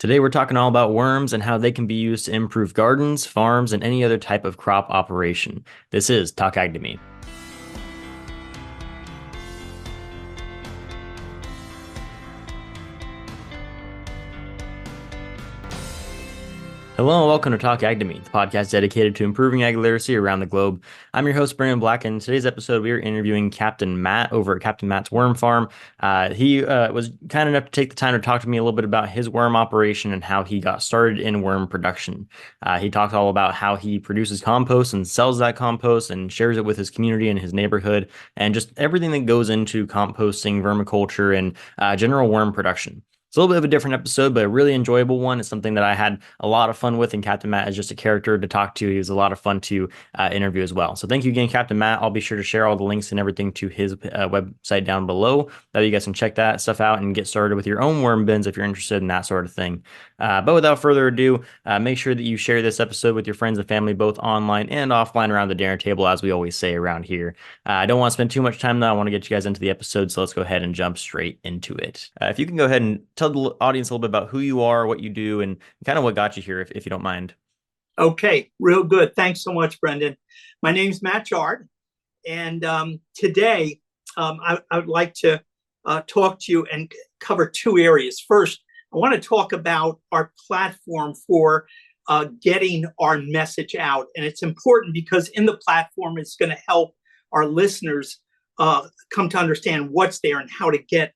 Today, we're talking all about worms and how they can be used to improve gardens, farms, and any other type of crop operation. This is Talk Ag to Me. Hello and welcome to Talk Ag to Me, the podcast dedicated to improving ag literacy around the globe. I'm your host, Brandon Black, and in today's episode, we are interviewing Captain Matt over at Captain Matt's Worm Farm. He was kind enough to take the time to talk to me a little bit about his worm operation and how he got started in worm production. He talked all about how he produces compost and sells that compost and shares it with his community and his neighborhood, and just everything that goes into composting, vermiculture, and general worm production. It's a little bit of a different episode, but a really enjoyable one. It's something that I had a lot of fun with, and Captain Matt is just a character to talk to. He was a lot of fun to interview as well. So thank you again, Captain Matt. I'll be sure to share all the links and everything to his website down below. That you guys can check that stuff out and get started with your own worm bins if you're interested in that sort of thing. But without further ado, make sure that you share this episode with your friends and family, both online and offline around the dinner table, as we always say around here. I don't want to spend too much time, though. I want to get you guys into the episode, so let's go ahead and jump straight into it. If you can go ahead and tell the audience a little bit about who you are, what you do, and kind of what got you here, if you don't mind. Okay, real good. Thanks so much, Brendan. My name's Matt Jard, and today I would like to talk to you and cover two areas. First, I want to talk about our platform for getting our message out, and it's important because in the platform, it's going to help our listeners come to understand what's there and how to get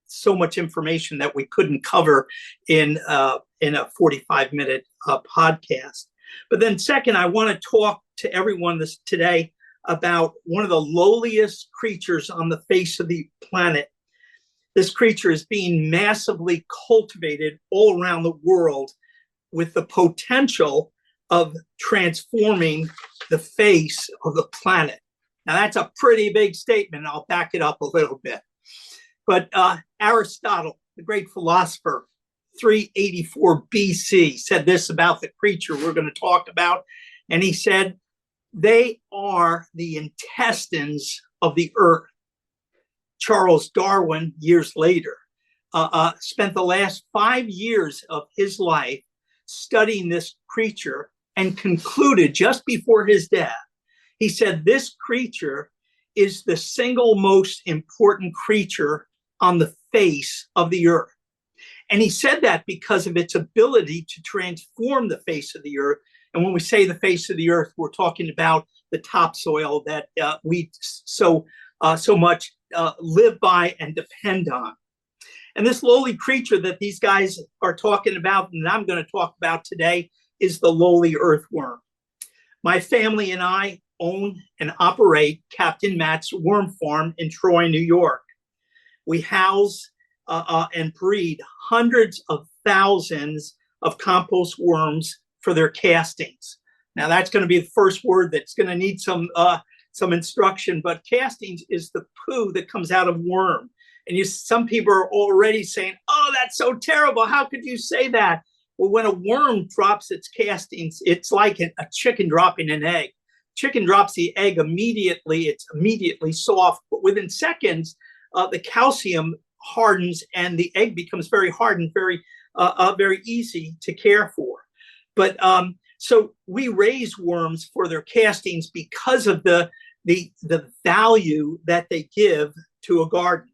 so much information that we couldn't cover in a 45-minute podcast. But then second, I want to talk to everyone today about one of the lowliest creatures on the face of the planet. This creature is being massively cultivated all around the world with the potential of transforming the face of the planet. Now, that's a pretty big statement. I'll back it up a little bit. But Aristotle, the great philosopher, 384 BC, said this about the creature we're going to talk about. And he said, they are the intestines of the earth. Charles Darwin, years later, spent the last 5 years of his life studying this creature and concluded just before his death, he said, this creature is the single most important creature on the face of the earth. And he said that because of its ability to transform the face of the earth. And when we say the face of the earth, we're talking about the topsoil that we so much live by and depend on. And this lowly creature that these guys are talking about, and I'm going to talk about today, is the lowly earthworm. My family and I own and operate Captain Matt's Worm Farm in Troy, New York. We house and breed hundreds of thousands of compost worms for their castings. Now, that's going to be the first word that's going to need some instruction, but castings is the poo that comes out of worm. And some people are already saying, oh, that's so terrible. How could you say that? Well, when a worm drops its castings, it's like a chicken dropping an egg. Chicken drops the egg immediately. It's immediately soft, but within seconds, the calcium hardens and the egg becomes very hard and very easy to care for. But so we raise worms for their castings because of the value that they give to a garden,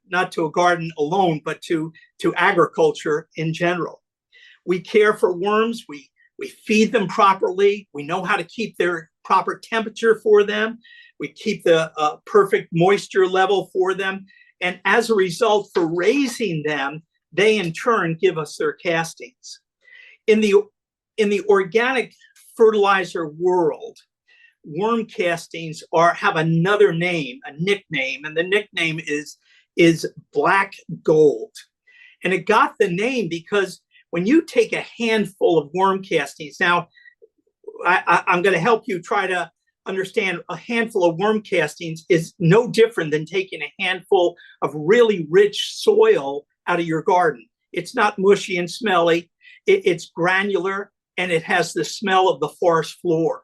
not to a garden alone, but to agriculture in general. We care for worms. We feed them properly. We know how to keep their proper temperature for them. We keep the perfect moisture level for them. And as a result, for raising them, they in turn give us their castings. In the organic fertilizer world, worm castings have another name, a nickname, and the nickname is black gold. And it got the name because when you take a handful of worm castings, now I'm going to help you try to understand a handful of worm castings is no different than taking a handful of really rich soil out of your garden. It's not mushy and smelly. It's granular and it has the smell of the forest floor.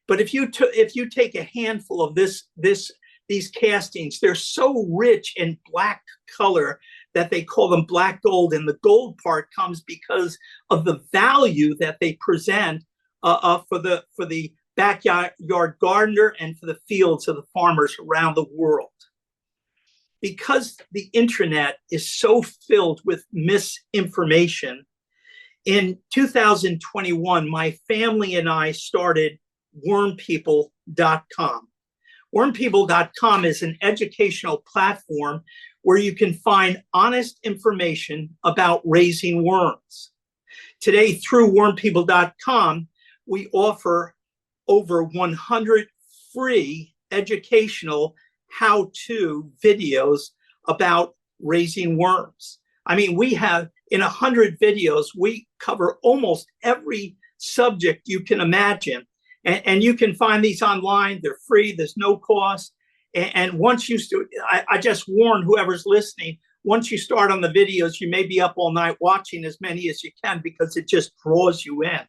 But if you take a handful of these castings, they're so rich in black color that they call them black gold, and the gold part comes because of the value that they present for the backyard gardener and for the fields of the farmers around the world. Because the internet is so filled with misinformation, in 2021, my family and I started wormpeople.com. Wormpeople.com is an educational platform where you can find honest information about raising worms. Today, through wormpeople.com, we offer over 100 free educational how-to videos about raising worms. I mean, we have in 100 videos, we cover almost every subject you can imagine. And you can find these online. They're free. There's no cost. And once you start, I just warn whoever's listening, once you start on the videos, you may be up all night watching as many as you can because it just draws you in.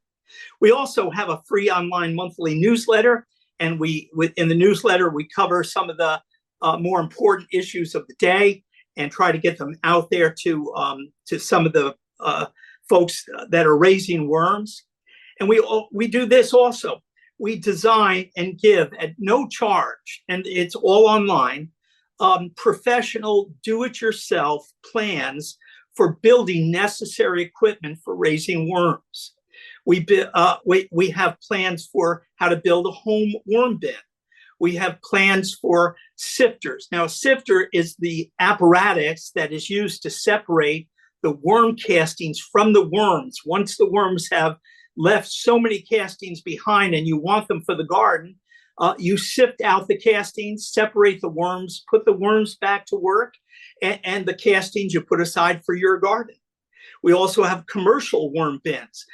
We also have a free online monthly newsletter. And in the newsletter, we cover some of the more important issues of the day and try to get them out there to some of the folks that are raising worms. And we do this also. We design and give at no charge, and it's all online, professional do-it-yourself plans for building necessary equipment for raising worms. We have plans for how to build a home worm bin. We have plans for sifters. Now, a sifter is the apparatus that is used to separate the worm castings from the worms. Once the worms have left so many castings behind and you want them for the garden, you sift out the castings, separate the worms, put the worms back to work, and the castings you put aside for your garden. We also have commercial worm bins.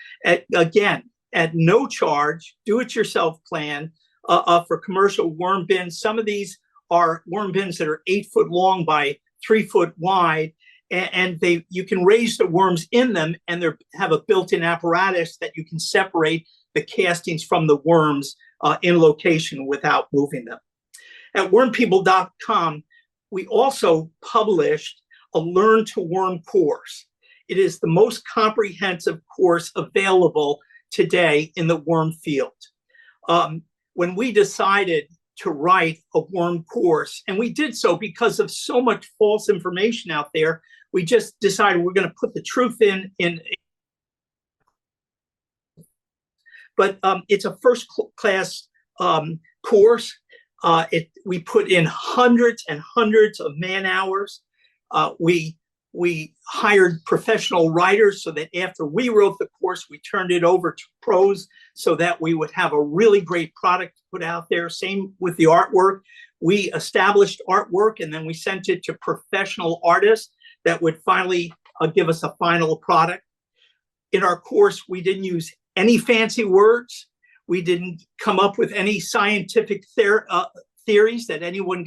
Again, at no charge, do-it-yourself plan for commercial worm bins. Some of these are worm bins that are 8 foot long by 3 foot wide, and you can raise the worms in them, and they have a built-in apparatus that you can separate the castings from the worms in location without moving them. At wormpeople.com, we also published a Learn to Worm course. It is the most comprehensive course available today in the worm field. When we decided to write a worm course, and we did so because of so much false information out there, we just decided we're going to put the truth in. But it's a first class course. We put in hundreds and hundreds of man hours. We hired professional writers so that after we wrote the course, we turned it over to pros so that we would have a really great product to put out there. Same with the artwork. We established artwork and then we sent it to professional artists that would finally give us a final product. In our course, we didn't use any fancy words. We didn't come up with any scientific theories that anyone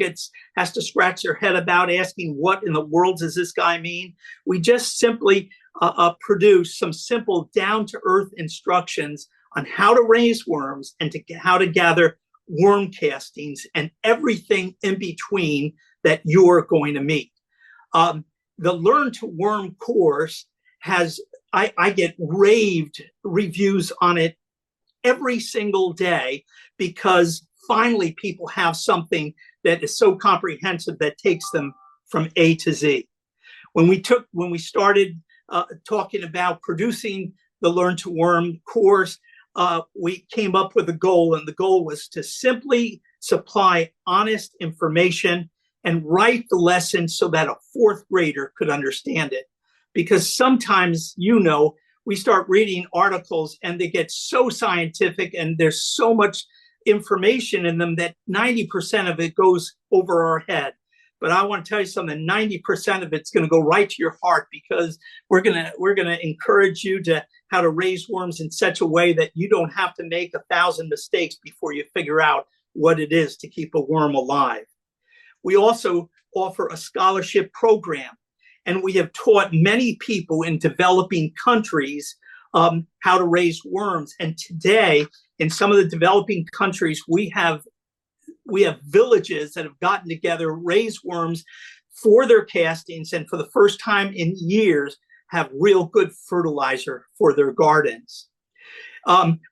has to scratch their head about, asking what in the world does this guy mean. We just simply produce some simple down-to-earth instructions on how to raise worms and how to gather worm castings and everything in between that you're going to meet. The Learn to Worm course I get raved reviews on it every single day because finally people have something that is so comprehensive that takes them from A to Z. When we started talking about producing the Learn to Worm course, we came up with a goal, and the goal was to simply supply honest information and write the lesson so that a fourth grader could understand it. Because sometimes, we start reading articles and they get so scientific and there's so much information in them that 90% of it goes over our head. But I want to tell you something, 90% of it's going to go right to your heart, because we're going to encourage you to how to raise worms in such a way that you don't have to make 1,000 mistakes before you figure out what it is to keep a worm alive. We also offer a scholarship program, and we have taught many people in developing countries how to raise worms. And today, in some of the developing countries, we have villages that have gotten together, raised worms for their castings, and for the first time in years, have real good fertilizer for their gardens.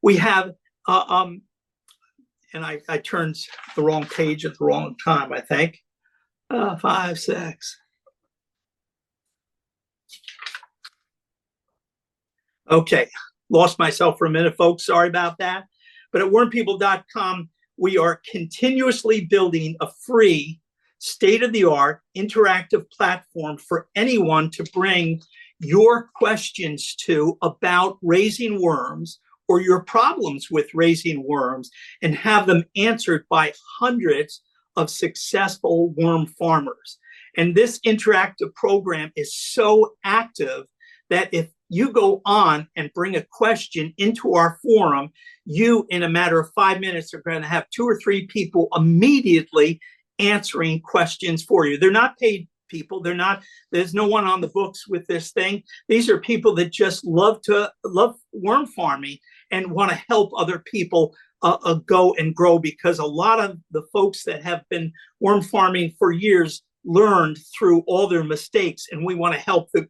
We have, and I turned the wrong page at the wrong time, I think. 5, 6. Okay, lost myself for a minute, folks. Sorry about that. But at wormpeople.com, we are continuously building a free, state-of-the-art, interactive platform for anyone to bring your questions to about raising worms or your problems with raising worms, and have them answered by hundreds of successful worm farmers. And this interactive program is so active that if you go on and bring a question into our forum, you, in a matter of 5 minutes, are going to have 2 or 3 people immediately answering questions for you. They're not paid people. There's no one on the books with this thing. These are people that just love worm farming and want to help other people go and grow, because a lot of the folks that have been worm farming for years learned through all their mistakes, and we want to help the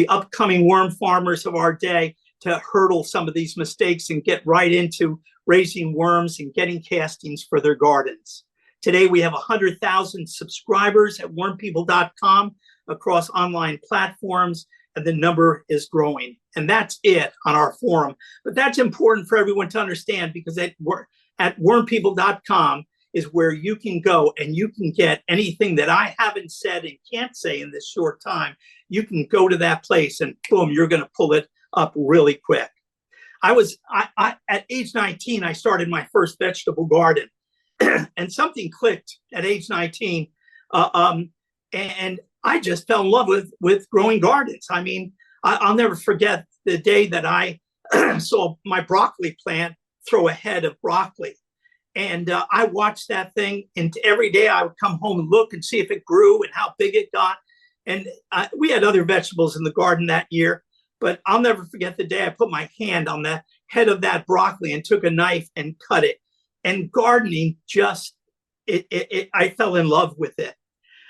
upcoming worm farmers of our day to hurdle some of these mistakes and get right into raising worms and getting castings for their gardens. Today we have 100,000 subscribers at wormpeople.com across online platforms, and the number is growing. And that's it on our forum. But that's important for everyone to understand, because at wormpeople.com is where you can go and you can get anything that I haven't said and can't say in this short time. You can go to that place and boom, you're going to pull it up really quick. At age 19, I started my first vegetable garden. And something clicked at age 19. And I just fell in love with growing gardens. I mean, I'll never forget the day that I saw my broccoli plant throw a head of broccoli. And I watched that thing, and every day I would come home and look and see if it grew and how big it got. And we had other vegetables in the garden that year, but I'll never forget the day I put my hand on the head of that broccoli and took a knife and cut it. And gardening I fell in love with it.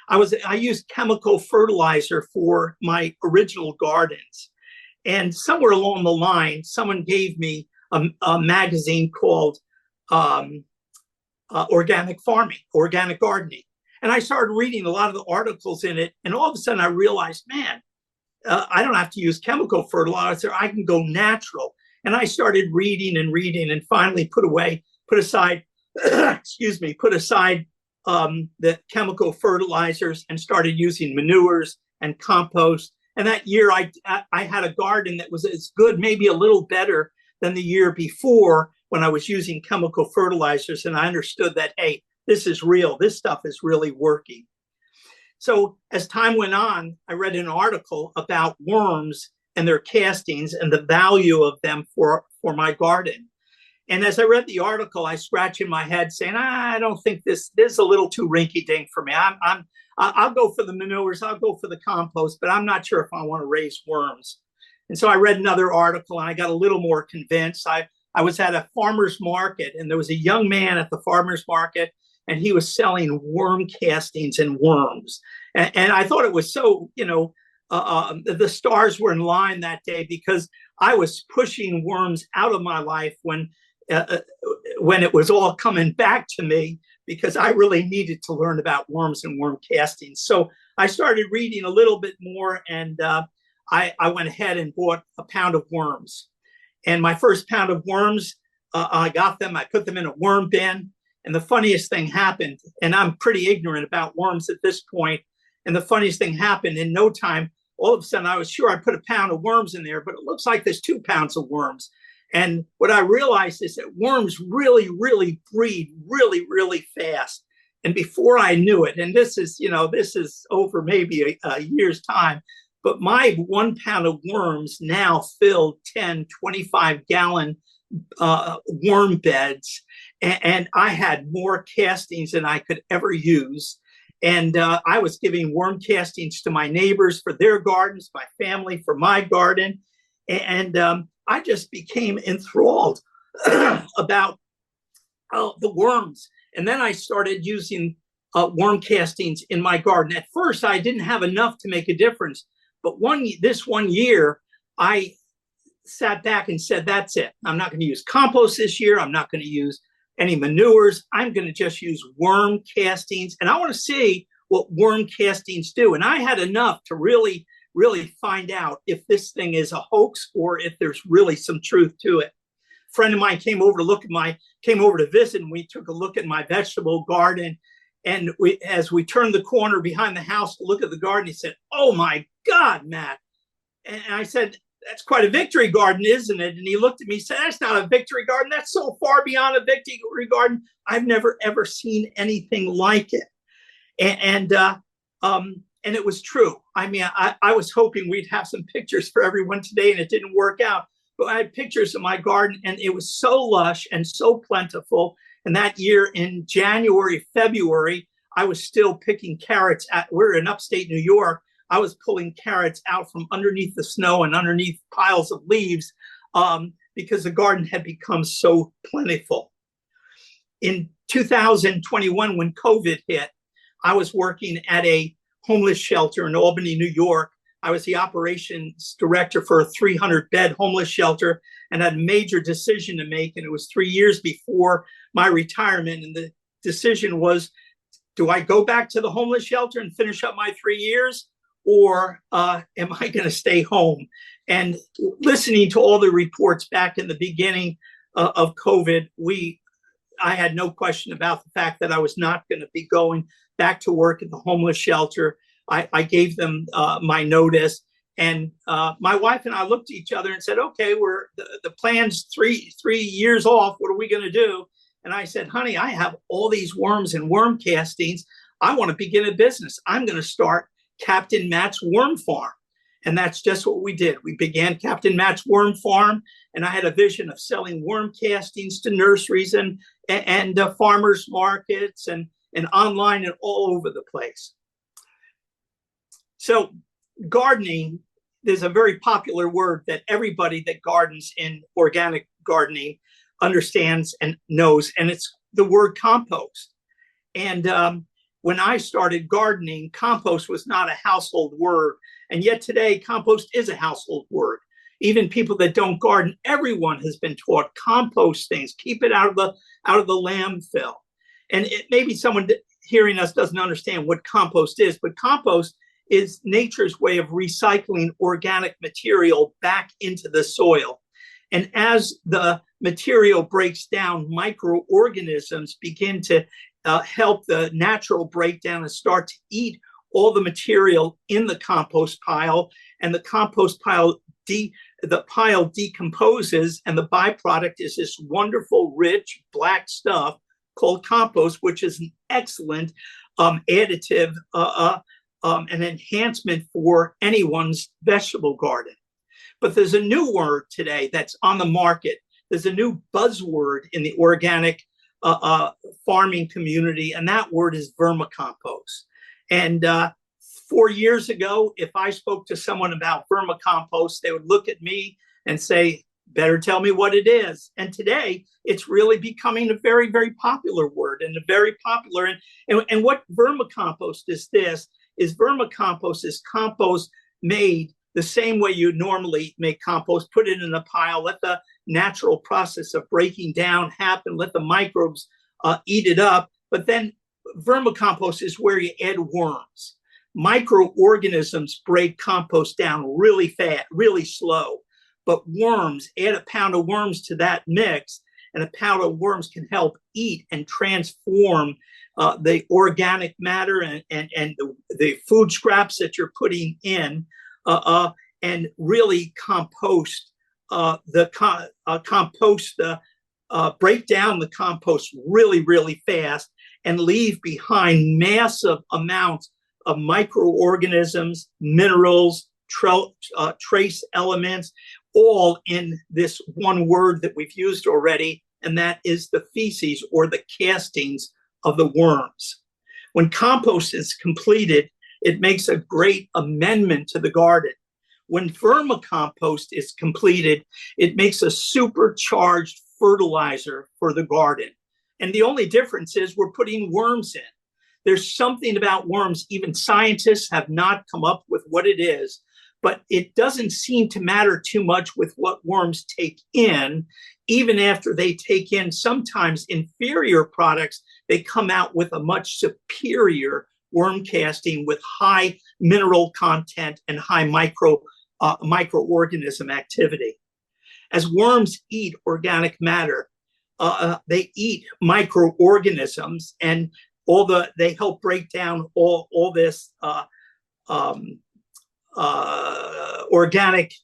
I used chemical fertilizer for my original gardens. And somewhere along the line, someone gave me a magazine called Organic Farming, Organic Gardening. And I started reading a lot of the articles in it. And all of a sudden I realized, man, I don't have to use chemical fertilizer. I can go natural. And I started reading and finally put aside the chemical fertilizers and started using manures and compost. And that year I had a garden that was as good, maybe a little better than the year before when I was using chemical fertilizers. And I understood that, hey, this is real. This stuff is really working. So as time went on, I read an article about worms and their castings and the value of them for my garden. And as I read the article, I scratched in my head saying, I don't think this is a little too rinky-dink for me. I'll go for the manures, I'll go for the compost, but I'm not sure if I want to raise worms. And so I read another article and I got a little more convinced. I was at a farmer's market, and there was a young man at the farmer's market, and he was selling worm castings and worms. And I thought it was so, the stars were in line that day, because I was pushing worms out of my life when it was all coming back to me, because I really needed to learn about worms and worm castings. So I started reading a little bit more, and I went ahead and bought a pound of worms. And my first pound of worms, I got them, I put them in a worm bin. And the funniest thing happened, and I'm pretty ignorant about worms at this point, and the funniest thing happened, in no time, all of a sudden I was sure I put a pound of worms in there, but it looks like there's 2 pounds of worms. And what I realized is that worms really, really breed really, really fast. And before I knew it, and this is over maybe a year's time, but my 1 pound of worms now filled 10, 25-gallon worm beds. And I had more castings than I could ever use. And I was giving worm castings to my neighbors for their gardens, my family for my garden. And I just became enthralled about the worms. And then I started using worm castings in my garden. At first, I didn't have enough to make a difference. But this one year, I sat back and said, that's it. I'm not going to use compost this year. I'm not going to use any manures. I'm going to just use worm castings. And I want to see what worm castings do. And I had enough to really, really find out if this thing is a hoax or if there's really some truth to it. A friend of mine came over to visit, and we took a look at my vegetable garden. And as we turned the corner behind the house to look at the garden, he said, "Oh my God, Matt." And I said, "That's quite a victory garden, isn't it?" And he looked at me and said, "That's not a victory garden. That's so far beyond a victory garden. I've never, ever seen anything like it." And it was true. I mean, I was hoping we'd have some pictures for everyone today, and it didn't work out. But I had pictures of my garden, and it was so lush and so plentiful. And that year in January, February, I was still picking carrots. We're in upstate New York. I was pulling carrots out from underneath the snow and underneath piles of leaves because the garden had become so plentiful. In 2021, when COVID hit, I was working at a homeless shelter in Albany, New York. I was the operations director for a 300-bed homeless shelter and had a major decision to make. And it was 3 years before my retirement. And the decision was, do I go back to the homeless shelter and finish up my 3 years? Or am I going to stay home? And listening to all the reports back in the beginning of COVID, I had no question about the fact that I was not going to be going back to work at the homeless shelter. I gave them my notice, and my wife and I looked at each other and said, "Okay, the plan's three years off. What are we going to do?" And I said, "Honey, I have all these worms and worm castings. I want to begin a business. I'm going to start Captain Matt's Worm Farm." And that's just what we did. We began Captain Matt's Worm Farm, and I had a vision of selling worm castings to nurseries and farmers markets and online and all over the place. So gardening, there's a very popular word that everybody that gardens in organic gardening understands and knows, and it's the word compost. And when I started gardening, compost was not a household word. And yet today, compost is a household word. Even people that don't garden, everyone has been taught compost things, keep it out of the landfill. And maybe someone hearing us doesn't understand what compost is, but compost is nature's way of recycling organic material back into the soil. And as the material breaks down, microorganisms begin to help the natural breakdown and start to eat all the material in the compost pile. And the compost pile, the pile decomposes, and the byproduct is this wonderful, rich, black stuff called compost, which is an excellent additive, an enhancement for anyone's vegetable garden. But there's a new word today that's on the market. There's a new buzzword in the organic farming community, and that word is vermicompost. And 4 years ago, if I spoke to someone about vermicompost, they would look at me and say, "Better tell me what it is." And today, it's really becoming a very, very popular word, and a very popular. And what vermicompost is vermicompost is compost made the same way you normally make compost. Put it in a pile, let the natural process of breaking down happen, let the microbes eat it up. But then vermicompost is where you add worms. Microorganisms break compost down really fast, really slow. But worms, add a pound of worms to that mix, and a pound of worms can help eat and transform the organic matter and the food scraps that you're putting in, and really compost break down the compost really, really fast, and leave behind massive amounts of microorganisms, minerals, trace elements, all in this one word that we've used already, and that is the feces or the castings of the worms. When compost is completed, it makes a great amendment to the garden. When vermicompost is completed, it makes a supercharged fertilizer for the garden. And the only difference is we're putting worms in. There's something about worms, even scientists have not come up with what it is, but it doesn't seem to matter too much with what worms take in. Even after they take in sometimes inferior products, they come out with a much superior worm casting with high mineral content and high microorganism activity. As worms eat organic matter, they eat microorganisms, and they help break down all this organic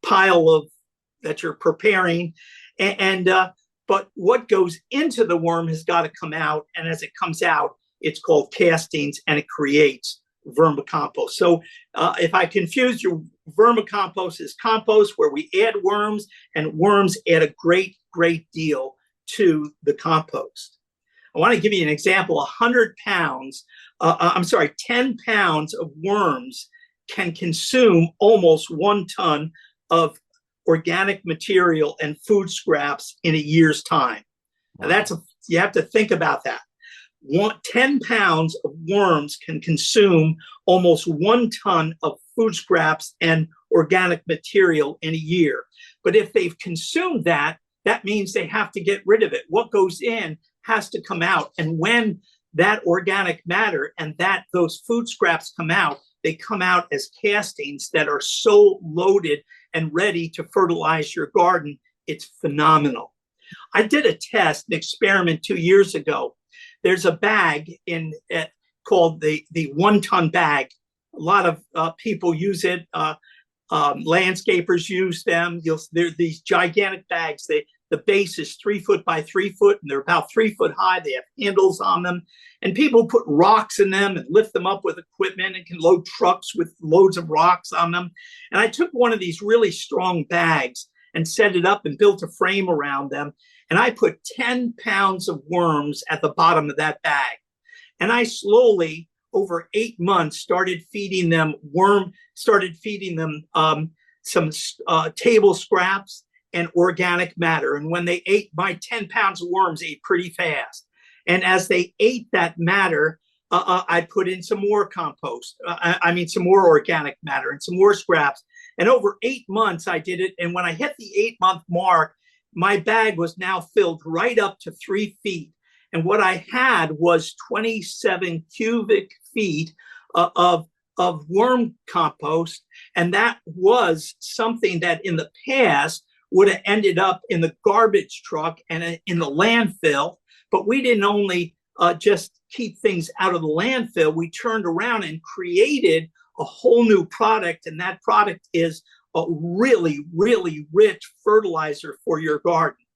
pile of that you're preparing, but what goes into the worm has got to come out, and as it comes out, it's called castings, and it creates vermicompost. So if I confuse you, vermicompost is compost where we add worms, and worms add a great deal to the compost. I want to give you an example. 10 pounds of worms can consume almost 1 ton of organic material and food scraps in a year's time. Wow. Now you have to think about that. 10 pounds of worms can consume almost 1 ton of food scraps and organic material in a year. But if they've consumed that means they have to get rid of it. What goes in has to come out. And when that organic matter and those food scraps come out, they come out as castings that are so loaded and ready to fertilize your garden. It's phenomenal. I did a test, an experiment 2 years ago. There's a bag called the 1 ton bag. A lot of people use it. Landscapers use them. They're these gigantic bags. The base is 3 foot by 3 foot, and they're about 3 foot high. They have handles on them, and people put rocks in them and lift them up with equipment and can load trucks with loads of rocks on them. And I took one of these really strong bags and set it up and built a frame around them. And I put 10 pounds of worms at the bottom of that bag. And I slowly, over 8 months, started feeding them some table scraps and organic matter. And when they ate, my 10 pounds of worms ate pretty fast. And as they ate that matter, I put in some more compost, some more organic matter and some more scraps. And over 8 months, I did it. And when I hit the 8-month mark, my bag was now filled right up to 3 feet. And what I had was 27 cubic feet of worm compost. And that was something that in the past would have ended up in the garbage truck and in the landfill. But we didn't only just keep things out of the landfill. We turned around and created a whole new product. And that product is a really rich fertilizer for your garden.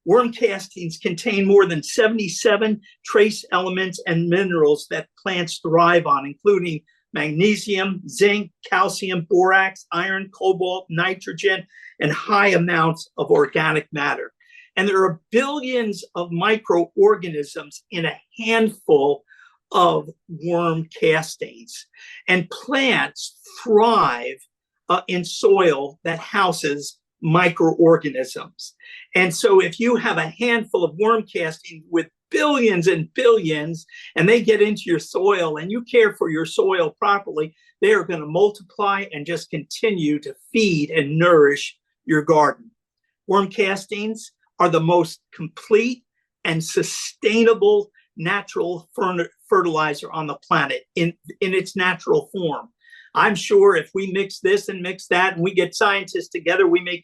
Worm castings contain more than 77 trace elements and minerals that plants thrive on, including magnesium, zinc, calcium, borax, iron, cobalt, nitrogen, and high amounts of organic matter. And there are billions of microorganisms in a handful of worm castings. And plants thrive in soil that houses microorganisms. And so if you have a handful of worm castings with billions and billions, and they get into your soil and you care for your soil properly, they are going to multiply and just continue to feed and nourish your garden. Worm castings are the most complete and sustainable natural fertilizer on the planet in its natural form. I'm sure if we mix this and mix that and we get scientists together, we may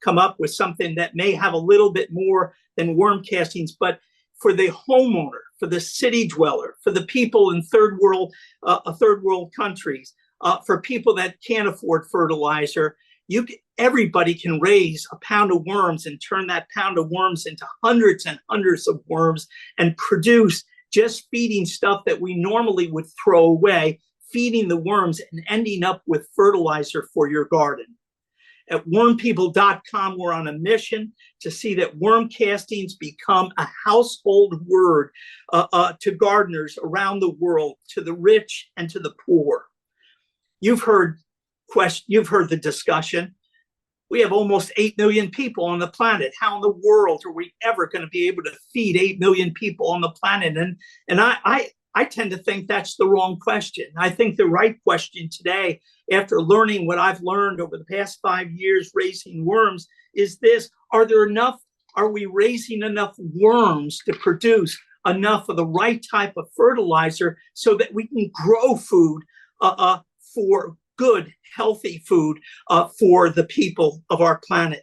come up with something that may have a little bit more than worm castings. But for the homeowner, for the city dweller, for the people in third world countries, for people that can't afford fertilizer, everybody can raise a pound of worms and turn that pound of worms into hundreds and hundreds of worms and produce just feeding stuff that we normally would throw away, feeding the worms and ending up with fertilizer for your garden. At wormpeople.com, we're on a mission to see that worm castings become a household word to gardeners around the world, to the rich and to the poor. You've heard the discussion. We have almost 8 million people on the planet. How in the world are we ever going to be able to feed 8 million people on the planet? And I tend to think that's the wrong question. I think the right question today, after learning what I've learned over the past 5 years raising worms, is this: are we raising enough worms to produce enough of the right type of fertilizer so that we can grow food for good, healthy food for the people of our planet?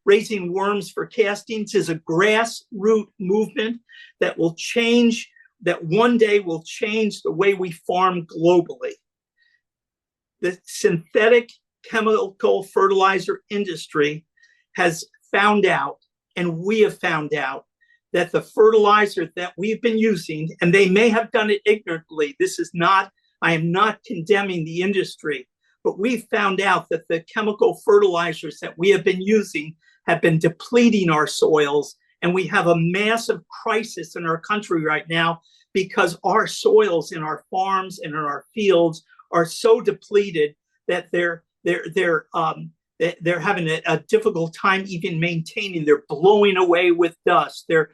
Raising worms for castings is a grassroots movement that one day will change the way we farm globally. The synthetic chemical fertilizer industry has found out, and we have found out, that the fertilizer that we've been using, and they may have done it ignorantly, I am not condemning the industry, but we've found out that the chemical fertilizers that we have been using have been depleting our soils, and we have a massive crisis in our country right now because our soils in our farms and in our fields are so depleted that they're having a difficult time even maintaining. They're blowing away with dust. They're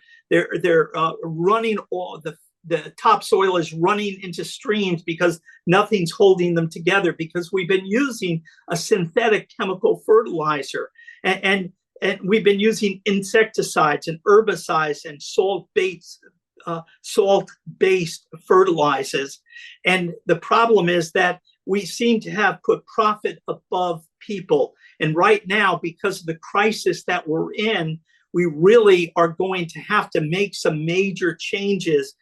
running all the topsoil is running into streams because nothing's holding them together, because we've been using a synthetic chemical fertilizer, and we've been using insecticides and herbicides and salt-based fertilizers. And the problem is that we seem to have put profit above people. And right now, because of the crisis that we're in, we really are going to have to make some major changes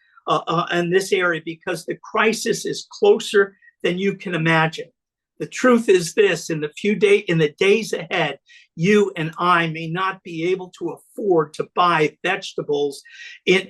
in this area, because the crisis is closer than you can imagine. The truth is this: in the days ahead, you and I may not be able to afford to buy vegetables in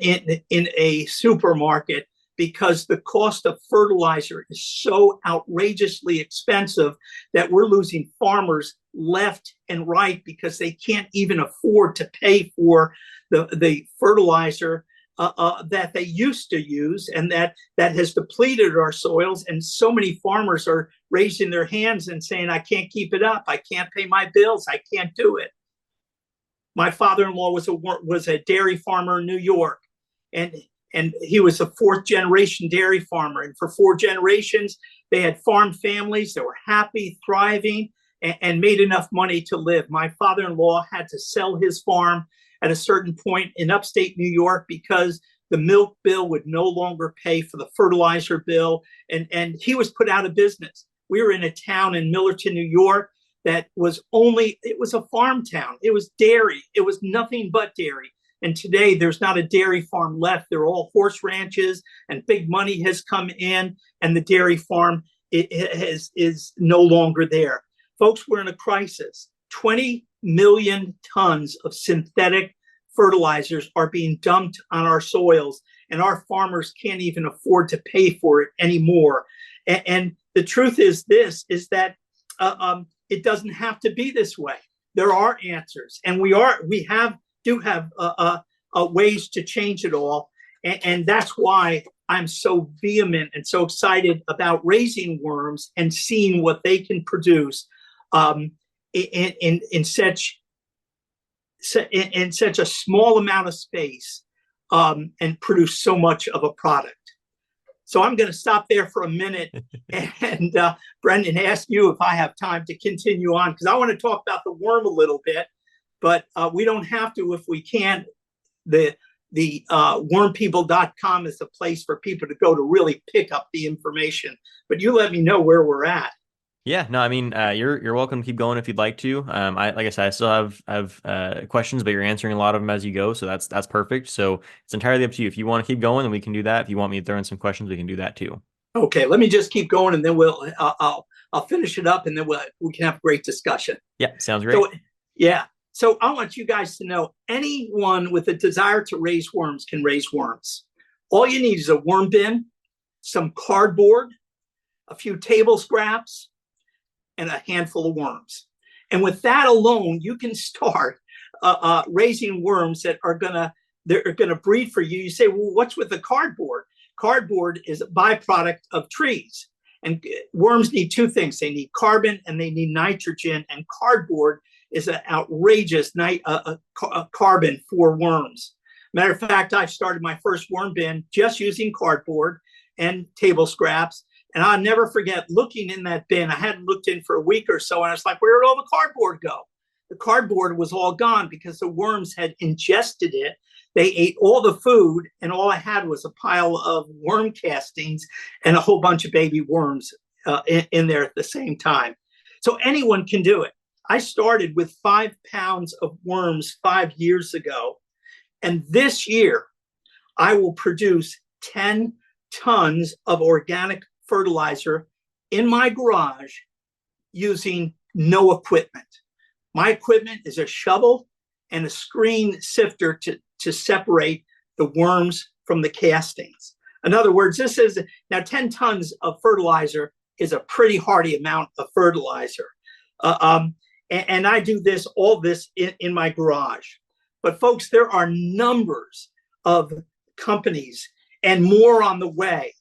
a supermarket, because the cost of fertilizer is so outrageously expensive that we're losing farmers left and right because they can't even afford to pay for the fertilizer that they used to use, and that has depleted our soils. And so many farmers are raising their hands and saying, I can't keep it up. I can't pay my bills. I can't do it. My father-in-law was a dairy farmer in New York, and he was a fourth generation dairy farmer. And for 4 generations, they had farm families that were happy, thriving, and made enough money to live. My father-in-law had to sell his farm at a certain point in upstate New York because the milk bill would no longer pay for the fertilizer bill, and he was put out of business. We were in a town in Millerton, New York, that it was a farm town. It was dairy. It was nothing but dairy. And today there's not a dairy farm left. They're all horse ranches, and big money has come in, and the dairy farm is no longer there. Folks, we're in a crisis. 20 million tons of synthetic fertilizers are being dumped on our soils, and our farmers can't even afford to pay for it anymore. And the truth is that it doesn't have to be this way. There are answers, and we do have ways to change it all. And that's why I'm so vehement and so excited about raising worms and seeing what they can produce in such a small amount of space, and produce so much of a product. So I'm going to stop there for a minute and Brendan, ask you if I have time to continue on, because I want to talk about the worm a little bit, but we don't have to if we can't. The wormpeople.com is the place for people to go to really pick up the information. But you let me know where we're at. Yeah, no, I mean, you're welcome to keep going if you'd like to. Like I said, I still have questions, but you're answering a lot of them as you go, so that's perfect. So it's entirely up to you. If you want to keep going, then we can do that. If you want me to throw in some questions, we can do that too. Okay, let me just keep going, and then I'll finish it up, and then we can have a great discussion. Yeah, sounds great. So I want you guys to know, anyone with a desire to raise worms can raise worms. All you need is a worm bin, some cardboard, a few table scraps, and a handful of worms. And with that alone, you can start raising worms that are gonna breed for you. You say, well, what's with the cardboard? Cardboard is a byproduct of trees. And worms need 2 things. They need carbon and they need nitrogen. And cardboard is an outrageous carbon for worms. Matter of fact, I started my first worm bin just using cardboard and table scraps. And I'll never forget looking in that bin. I hadn't looked in for a week or so. And I was like, where did all the cardboard go? The cardboard was all gone because the worms had ingested it. They ate all the food, and all I had was a pile of worm castings and a whole bunch of baby worms in there at the same time. So anyone can do it. I started with 5 pounds of worms 5 years ago. And this year, I will produce 10 tons of organic fertilizer in my garage using no equipment. My equipment is a shovel and a screen sifter to separate the worms from the castings. In other words, this is now 10 tons of fertilizer is a pretty hardy amount of fertilizer. And I do all this in my garage. But folks, there are numbers of companies and more on the way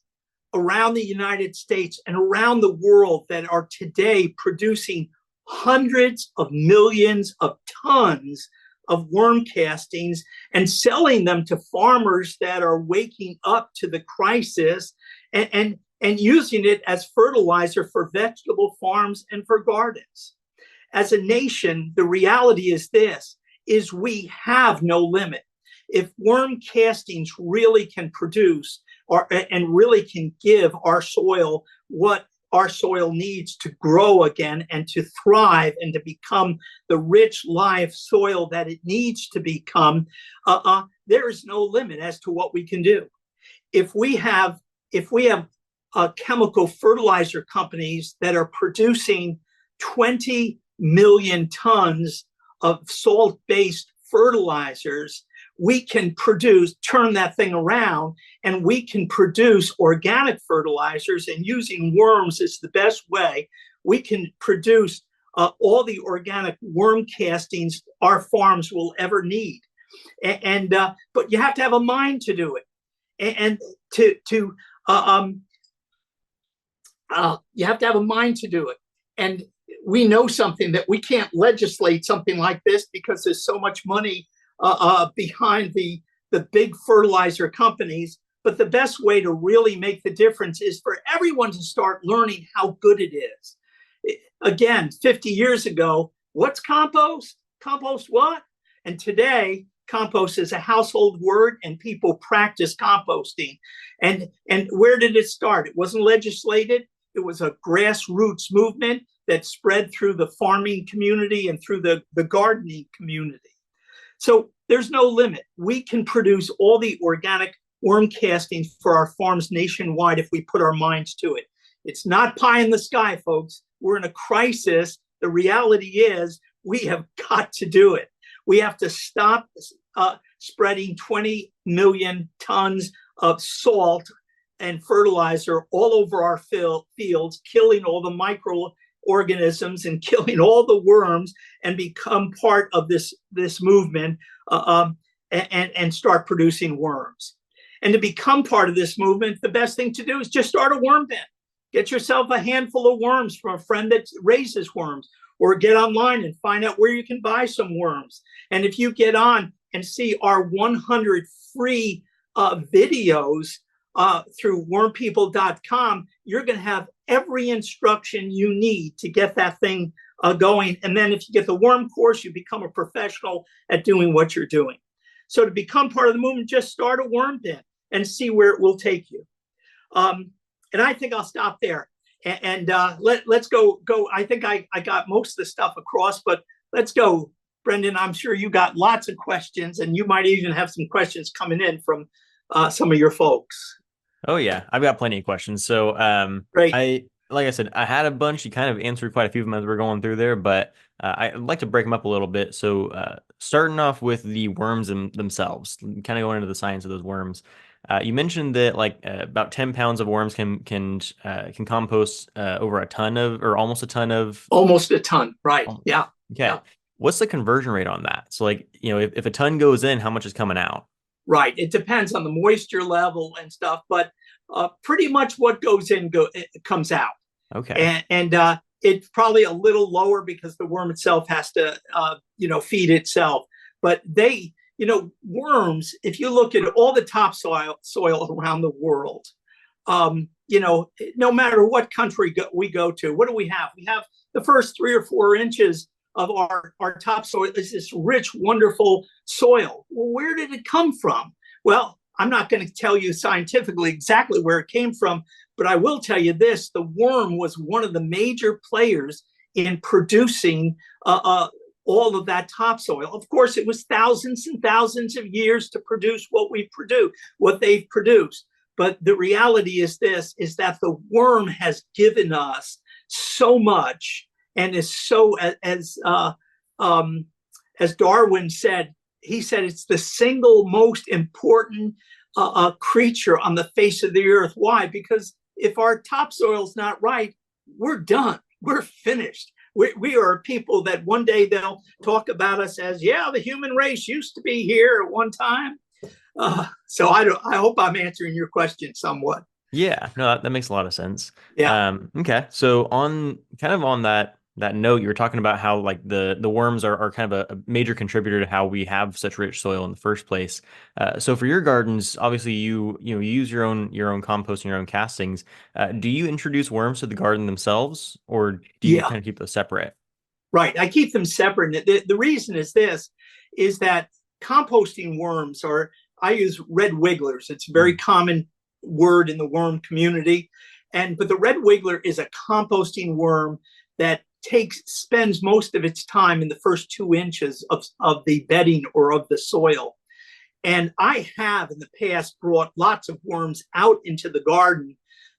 around the United States and around the world that are today producing hundreds of millions of tons of worm castings and selling them to farmers that are waking up to the crisis and using it as fertilizer for vegetable farms and for gardens. As a nation, the reality is this, is we have no limit. If worm castings really can produce and really can give our soil what our soil needs to grow again and to thrive and to become the rich live soil that it needs to become, there is no limit as to what we can do. If we have chemical fertilizer companies that are producing 20 million tons of salt-based fertilizers, we can turn that thing around, and we can produce organic fertilizers, and using worms is the best way. We can produce all the organic worm castings our farms will ever need. But you have to have a mind to do it. You have to have a mind to do it. And we know something that we can't legislate something like this because there's so much money behind the big fertilizer companies. But the best way to really make the difference is for everyone to start learning how good it is. Again, 50 years ago, what's compost? Compost what? And today, compost is a household word, and people practice composting. And where did it start? It wasn't legislated. It was a grassroots movement that spread through the farming community and through the gardening community. So there's no limit. We can produce all the organic worm castings for our farms nationwide if we put our minds to it. It's not pie in the sky, folks. We're in a crisis. The reality is we have got to do it. We have to stop spreading 20 million tons of salt and fertilizer all over our fields, killing all the microorganisms and killing all the worms, and become part of this movement and start producing worms. And to become part of this movement, the best thing to do is just start a worm bin. Get yourself a handful of worms from a friend that raises worms, or get online and find out where you can buy some worms. And if you get on and see our 100 free videos through wormpeople.com, you're going to have every instruction you need to get that thing going. And then if you get the worm course, you become a professional at doing what you're doing. So to become part of the movement, just start a worm bin and see where it will take you. And I think I'll stop there. And let's go. I think I got most of the stuff across, but let's go. Brendan, I'm sure you got lots of questions, and you might even have some questions coming in from some of your folks. Oh yeah, I've got plenty of questions. So Great. Like I said, I had a bunch. You kind of answered quite a few of them as we're going through there, but I'd like to break them up a little bit. So starting off with the worms themselves, kind of going into the science of those worms. You mentioned that about 10 pounds of worms can compost over a ton of, or almost a ton of. Almost a ton, right? Yeah. Okay. Yeah. What's the conversion rate on that? So if a ton goes in, how much is coming out? Right. It depends on the moisture level and stuff, but pretty much what goes in comes out. Okay. And it's probably a little lower because the worm itself has to, feed itself. But worms, if you look at all the topsoil around the world, no matter what country we go to, what do we have? We have the first 3 or 4 inches of our topsoil is this rich, wonderful soil. Well, where did it come from? Well, I'm not going to tell you scientifically exactly where it came from, but I will tell you this: the worm was one of the major players in producing all of that topsoil. Of course, it was thousands and thousands of years to produce what they've produced. But the reality is is that the worm has given us so much, and is so, as Darwin said, he said it's the single most important creature on the face of the earth. Why? Because if our topsoil's not right, we're done. We're finished. We are people that one day they'll talk about us as, yeah, the human race used to be here at one time. So I hope I'm answering your question somewhat. Yeah, no, that makes a lot of sense. Yeah. Okay. So on that note, you were talking about how like the worms are kind of a major contributor to how we have such rich soil in the first place. So for your gardens, obviously you use your own compost and your own castings. Do you introduce worms to the garden themselves, or do you Yeah. kind of keep those separate? Right. I keep them separate. The reason is that composting worms I use red wigglers. It's a very common word in the worm community. But the red wiggler is a composting worm that spends most of its time in the first 2 inches of the bedding or of the soil. And I have in the past brought lots of worms out into the garden.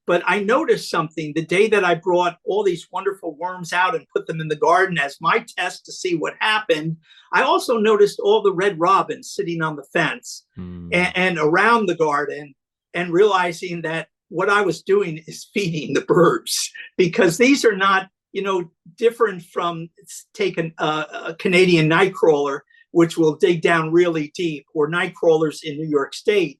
But I noticed something the day that I brought all these wonderful worms out and put them in the garden as my test to see what happened. I also noticed all the red robins sitting on the fence and around the garden, and realizing that what I was doing is feeding the birds, because these are not, different from taking a Canadian nightcrawler, which will dig down really deep, or night crawlers in New York State.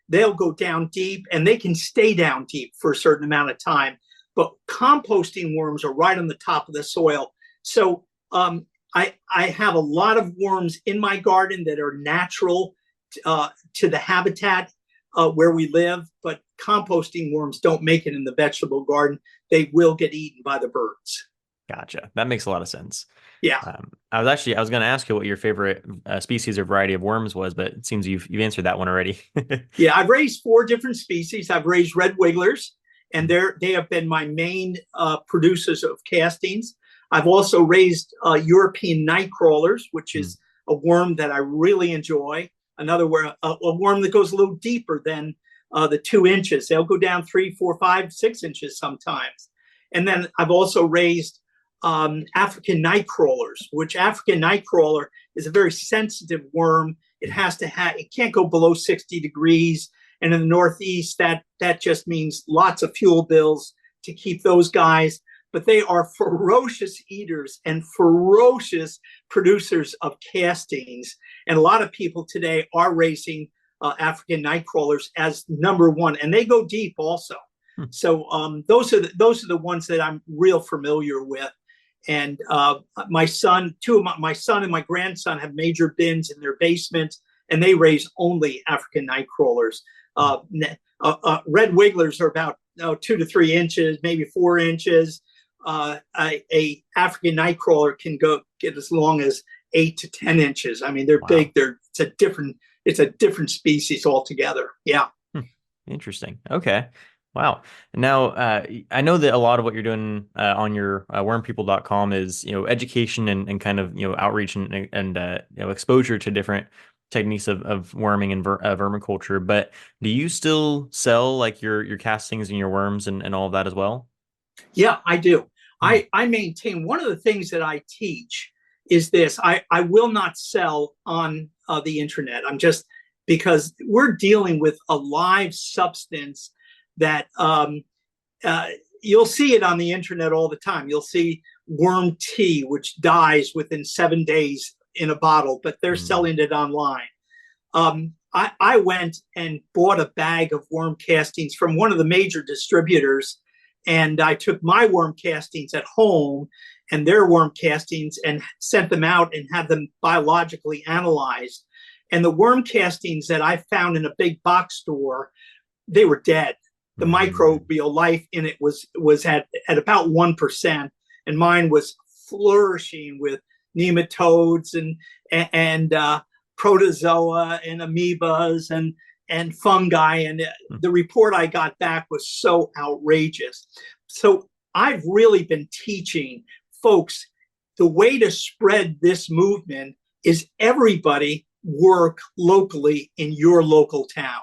They'll go down deep and they can stay down deep for a certain amount of time. But composting worms are right on the top of the soil. So I have a lot of worms in my garden that are natural to the habitat where we live, but composting worms don't make it in the vegetable garden. They will get eaten by the birds. Gotcha. That makes a lot of sense. Yeah. I was going to ask you what your favorite species or variety of worms was, but it seems you've answered that one already. Yeah, I've raised 4 different species. I've raised red wigglers, and they have been my main producers of castings. I've also raised European night crawlers, which is a worm that I really enjoy. Another worm, a worm that goes a little deeper than the 2 inches. They'll go down 3, 4, 5, 6 inches sometimes. And then I've also raised African night crawlers, which African night crawler is a very sensitive worm. It can't go below 60 degrees. And in the Northeast, that just means lots of fuel bills to keep those guys. But they are ferocious eaters and ferocious producers of castings. And a lot of people today are raising African night crawlers as number one, and they go deep also. So those are the ones that I'm real familiar with. And my son and my grandson have major bins in their basement, and they raise only African night crawlers. Red wigglers are about 2 to 3 inches, maybe 4 inches. A African night crawler can get as long as 8 to 10 inches. I mean, they're big. It's a different species altogether. Yeah. Interesting. Okay. Wow. Now, I know that a lot of what you're doing on your wormpeople.com is, education and kind of, outreach and exposure to different techniques of worming and vermiculture. But do you still sell like your castings and your worms and all of that as well? Yeah, I do. I maintain, one of the things that I teach is this. I will not sell on the internet. Because we're dealing with a live substance that you'll see it on the internet all the time. You'll see worm tea, which dies within 7 days in a bottle, but they're selling it online. I went and bought a bag of worm castings from one of the major distributors, And I took my worm castings at home and their worm castings and sent them out and had them biologically analyzed. And the worm castings that I found in a big box store, they were dead. The microbial life in it was at about 1%, and mine was flourishing with nematodes and protozoa and amoebas and fungi. And the report I got back was so outrageous. So I've really been teaching folks the way to spread this movement is everybody work locally in your local town.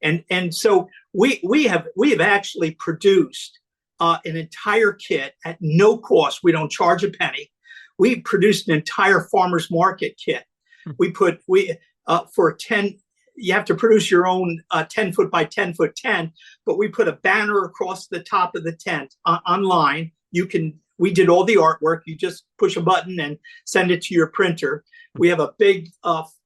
And so we have actually produced an entire kit at no cost. We don't charge a penny. We produced an entire farmer's market kit. For 10, you have to produce your own 10 foot by 10 foot tent, but we put a banner across the top of the tent online. We did all the artwork. You just push a button and send it to your printer. We have a big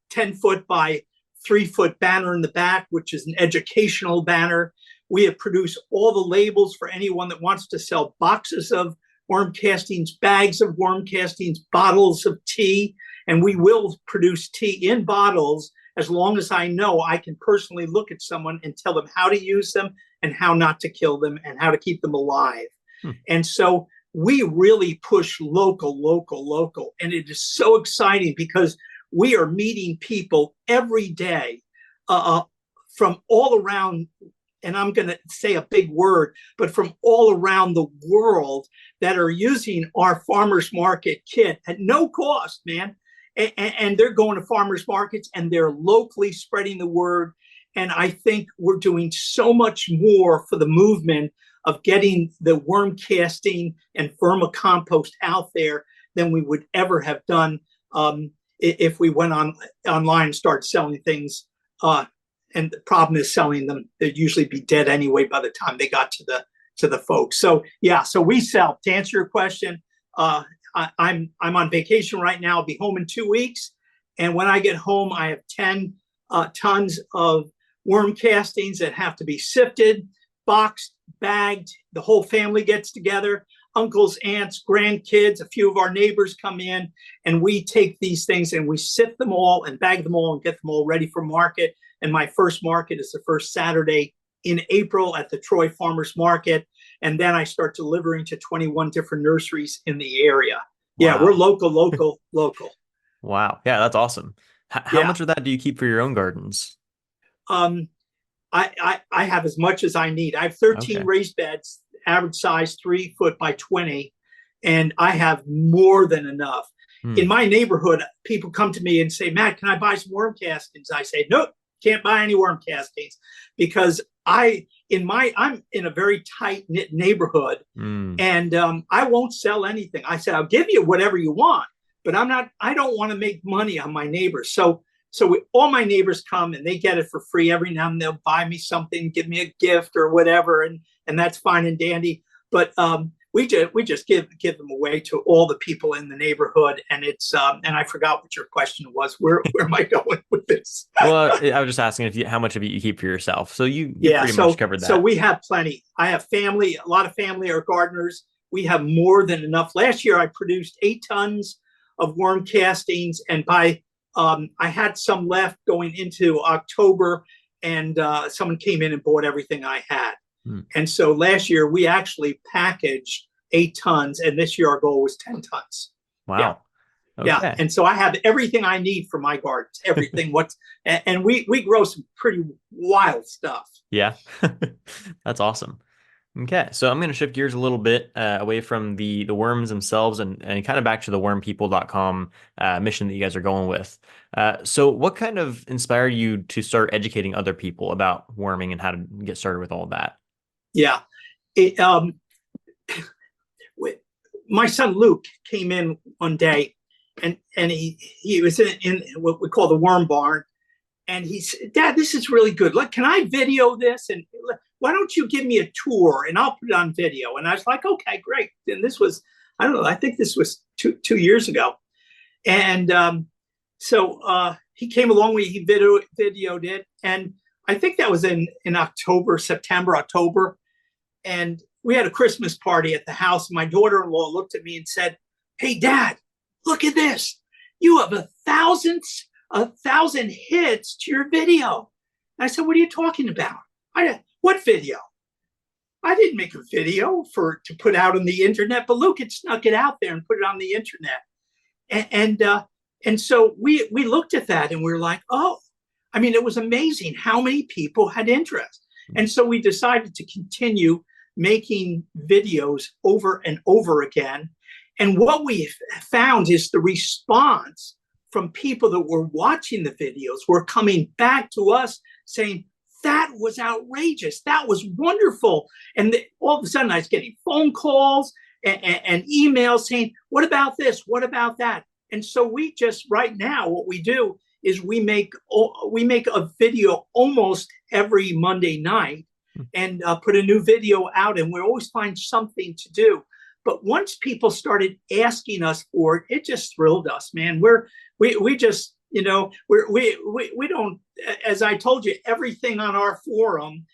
10 foot by 3 foot banner in the back, which is an educational banner. We have produced all the labels for anyone that wants to sell boxes of worm castings, bags of worm castings, bottles of tea, and we will produce tea in bottles as long as I know I can personally look at someone and tell them how to use them and how not to kill them and how to keep them alive. And so we really push local, and it is so exciting because we are meeting people every day from all around, and I'm going to say a big word, but from all around the world that are using our farmers market kit at no cost, man. And they're going to farmers markets and they're locally spreading the word. And I think we're doing so much more for the movement of getting the worm casting and vermicompost out there than we would ever have done if we went online and started selling things. And the problem is selling them; they'd usually be dead anyway by the time they got to the folks. So yeah, so we sell. To answer your question, I'm on vacation right now. I'll be home in 2 weeks, and when I get home, I have 10 tons of worm castings that have to be sifted, boxed, bagged. The whole family gets together. Uncles, aunts, grandkids, a few of our neighbors come in, and we take these things and we sift them all and bag them all and get them all ready for market. And my first market is the first Saturday in April at the Troy Farmers Market. And then I start delivering to 21 different nurseries in the area. Yeah, we're local. Wow. Yeah, that's awesome. How much of that do you keep for your own gardens? I have as much as I need. I have 13 raised beds, average size 3 foot by 20, and I have more than enough. In my neighborhood, people come to me and say, Matt, can I buy some worm castings? I say, nope, can't buy any worm castings because I'm in a very tight knit neighborhood, and I won't sell anything. I said, I'll give you whatever you want, but I don't want to make money on my neighbors. So all my neighbors come and they get it for free. Every now and then they'll buy me something, give me a gift or whatever, and that's fine and dandy. But we just give them away to all the people in the neighborhood, and it's and I forgot what your question was. Where am I going with this? Well, I was just asking how much of it you keep for yourself. So you pretty much covered that. So we have plenty. I have family. A lot of family are gardeners. We have more than enough. Last year I produced 8 tons of worm castings, and by I had some left going into October, and someone came in and bought everything I had. And so last year we actually packaged 8 tons, and this year our goal was 10 tons. Wow. Yeah. Okay. Yeah. And so I have everything I need for my gardens, everything. And we grow some pretty wild stuff. Yeah. That's awesome. Okay. So I'm going to shift gears a little bit away from the worms themselves and kind of back to the wormpeople.com mission that you guys are going with. So what kind of inspired you to start educating other people about worming and how to get started with all of that? Yeah. My son Luke came in one day, and he was in what we call the worm barn, and he said, Dad, this is really good. Look, can I video this? And why don't you give me a tour and I'll put it on video? And I was like, okay, great. And this was, I don't know, I think this was two years ago. And so he came along, he videoed it. And I think that was in October, September, October. And we had a Christmas party at the house. My daughter-in-law looked at me and said, "Hey, Dad, look at this. You have 1,000 hits to your video." And I said, "What are you talking about? What video?" I didn't make a video to put out on the internet, but Luke had snuck it out there and put it on the internet. And so we looked at that and we were like, oh, I mean, it was amazing how many people had interest. And so we decided to continue making videos over and over again. And what we found is the response from people that were watching the videos were coming back to us saying, "That was outrageous. That was wonderful." And all of a sudden I was getting phone calls and emails saying, "What about this? What about that?" And so we just, right now, what we do is we make a video almost every Monday night and put a new video out, and we always find something to do. But once people started asking us for it, it just thrilled us, man. We just, we don't, as I told you, everything on our forum,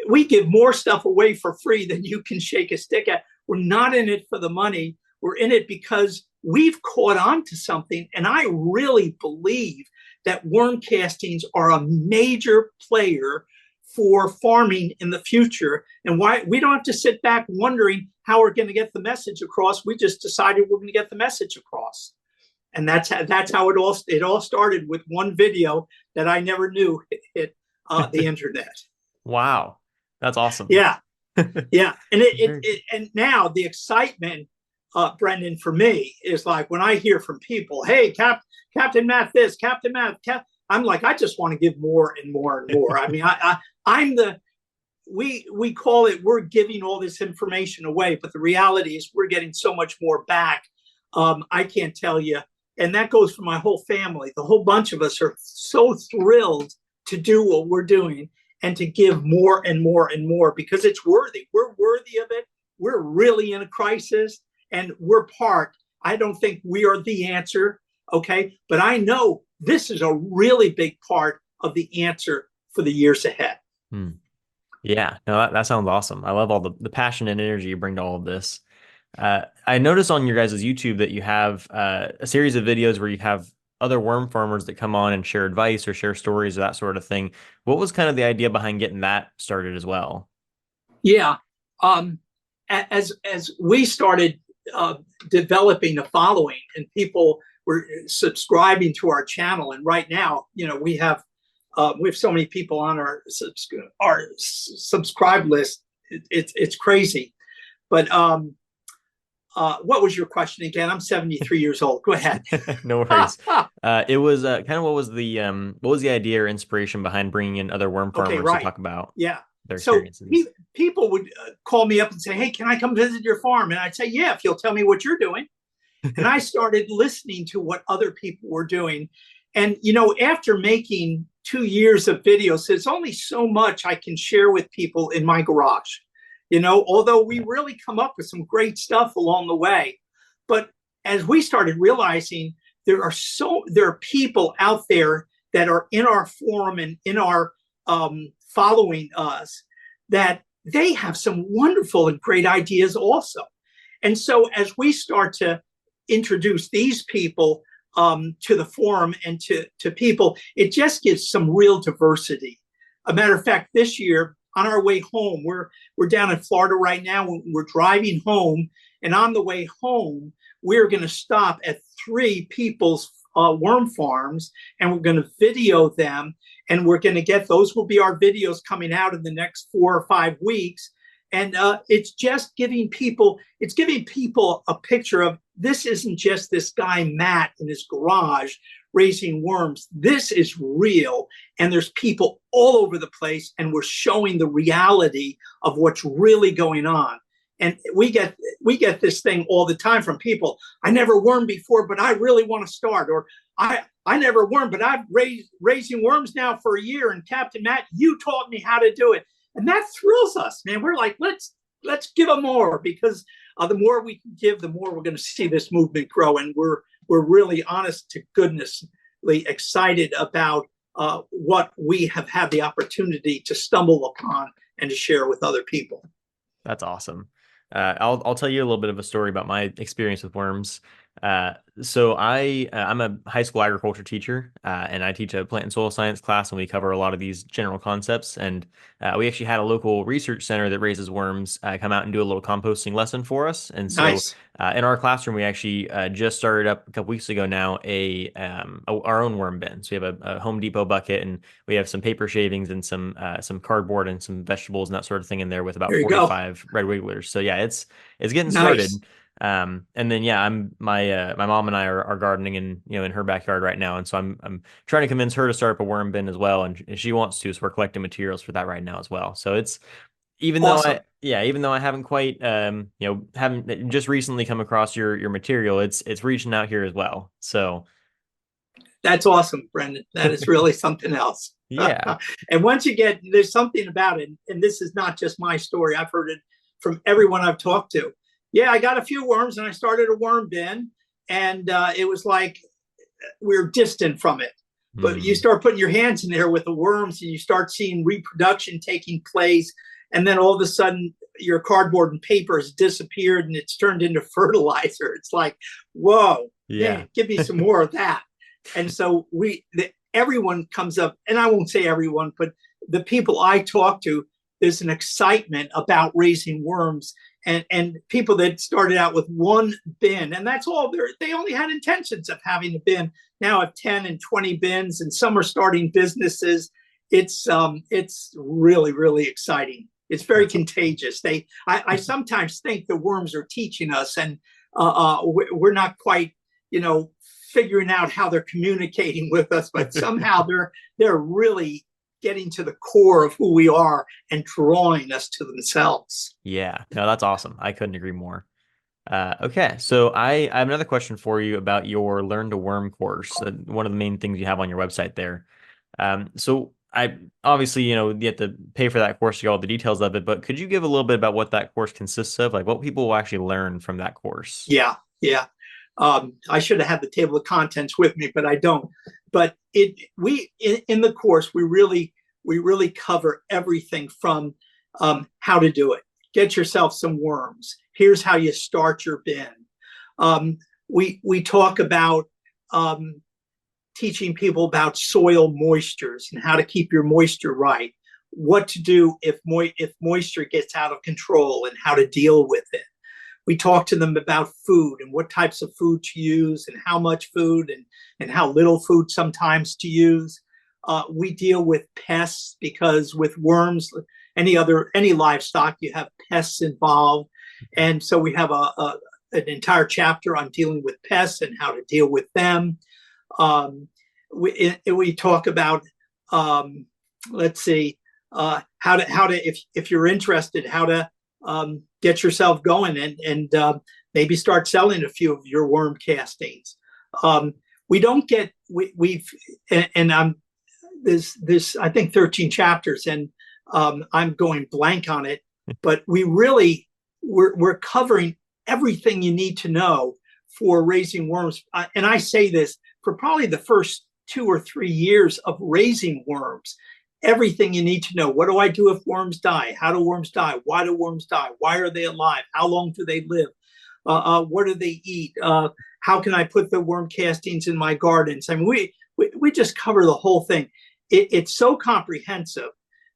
we give more stuff away for free than you can shake a stick at. We're not in it for the money. We're in it because we've caught on to something. And I really believe that worm castings are a major player for farming in the future. And why we don't have to sit back wondering how we're going to get the message across. We just decided we're going to get the message across. And that's how it all started, with one video that I never knew hit the internet. Wow, that's awesome. Yeah, yeah. And and now the excitement, Brendan, for me is like when I hear from people, "Hey, Captain Matt, this, Captain Matt," I'm like, I just want to give more and more and more. I mean, we call it, we're giving all this information away, but the reality is we're getting so much more back. I can't tell you. And that goes for my whole family. The whole bunch of us are so thrilled to do what we're doing and to give more and more and more, because it's worthy. We're worthy of it. We're really in a crisis, and we're part. I don't think we are the answer, okay? But I know this is a really big part of the answer for the years ahead. Yeah, no, that sounds awesome. I love all the passion and energy you bring to all of this. I noticed on your guys' YouTube that you have a series of videos where you have other worm farmers that come on and share advice or share stories or that sort of thing. What was kind of the idea behind getting that started as well? Yeah. As we started developing a following and people were subscribing to our channel, and right now, we have so many people on our subscribe list. It's crazy. But what was your question again? I'm 73 years old. Go ahead. No worries. It was kind of what was the idea or inspiration behind bringing in other worm farmers to talk about their experiences? So people would call me up and say, "Hey, can I come visit your farm?" And I'd say, "Yeah, if you'll tell me what you're doing." And I started listening to what other people were doing. And, after making 2 years of videos, there's only so much I can share with people in my garage. Although we really come up with some great stuff along the way. But as we started realizing there are people out there that are in our forum and in our following us, that they have some wonderful and great ideas also. And so as we start to introduce these people to the forum and to people, it just gives some real diversity. A matter of fact, this year, on our way home, we're down in Florida right now. We're driving home, and on the way home, we're going to stop at 3 people's worm farms, and we're going to video them, and we're going to get those will be our videos coming out in the next 4 or 5 weeks. And it's just giving people a picture of, this isn't just this guy Matt in his garage raising worms. This is real, and there's people all over the place, and we're showing the reality of what's really going on. And we get this thing all the time from people. "I never wormed before, but I really want to start." Or I never wormed, but I've raising worms now for a year, and Captain Matt, you taught me how to do it. And that thrills us, man. We're like, let's give them more, because the more we can give, the more we're going to see this movement grow. And we're really, honest to goodnessly excited about what we have had the opportunity to stumble upon and to share with other people. That's awesome. I'll tell you a little bit of a story about my experience with worms. I'm a high school agriculture teacher, and I teach a plant and soil science class, and we cover a lot of these general concepts. And we actually had a local research center that raises worms come out and do a little composting lesson for us. And so Nice. in our classroom, we actually just started up a couple weeks ago now our own worm bin. So we have a Home Depot bucket, and we have some paper shavings and some cardboard and some vegetables and that sort of thing in there with about There you go. 45 red wigglers. So yeah, it's getting Nice. started. And then yeah, my mom and I are gardening in her backyard right now, and so I'm trying to convince her to start up a worm bin as well, and she wants to, so we're collecting materials for that right now as well. So it's Awesome. even though I haven't quite haven't just recently come across your material, it's reaching out here as well. So That's awesome, Brendan. That is really something else. yeah. And once you get, there's something about it, and this is not just my story. I've heard it from everyone I've talked to. Yeah, I got a few worms and I started a worm bin, and it was like we're distant from it. But you Mm, start putting your hands in there with the worms and you start seeing reproduction taking place. And then all of a sudden, your cardboard and paper has disappeared and it's turned into fertilizer. It's like, whoa, yeah. man, give me some more of that. And so everyone comes up, and I won't say everyone, but the people I talk to, there's an excitement about raising worms, and people that started out with one bin, and that's all they only had intentions of having a bin, now have 10 and 20 bins, and some are starting businesses. It's really, really exciting. It's very That's contagious. I sometimes think the worms are teaching us, and we're not quite, you know, figuring out how they're communicating with us, but somehow they're really getting to the core of who we are and drawing us to themselves. Yeah, no, that's awesome. I couldn't agree more. Okay, so I have another question for you about your Learn to Worm course, one of the main things you have on your website there. So I obviously, you have to pay for that course to get all the details of it, but could you give a little bit about what that course consists of, like what people will actually learn from that course? Yeah, yeah. I should have had the table of contents with me, but I don't. But in the course we really cover everything from how to do it. Get yourself some worms. Here's how you start your bin. We talk about teaching people about soil moistures and how to keep your moisture right. What to do if moisture gets out of control and how to deal with it. We talk to them about food and what types of food to use and how much food and how little food sometimes to use. We deal with pests because with worms, any livestock, you have pests involved. And so we have an entire chapter on dealing with pests and how to deal with them. We talk about, let's see, how to if you're interested, how to get yourself going and maybe start selling a few of your worm castings. We don't get we've and I'm there's I think 13 chapters, and I'm going blank on it, but we're covering everything you need to know for raising worms. And I say this for probably the first 2 or 3 years of raising worms. Everything you need to know. What do I do if worms die? How do worms die? Why do worms die? Why are they alive? How long do they live? What do they eat? How can I put the worm castings in my gardens? I mean, we just cover the whole thing. It's so comprehensive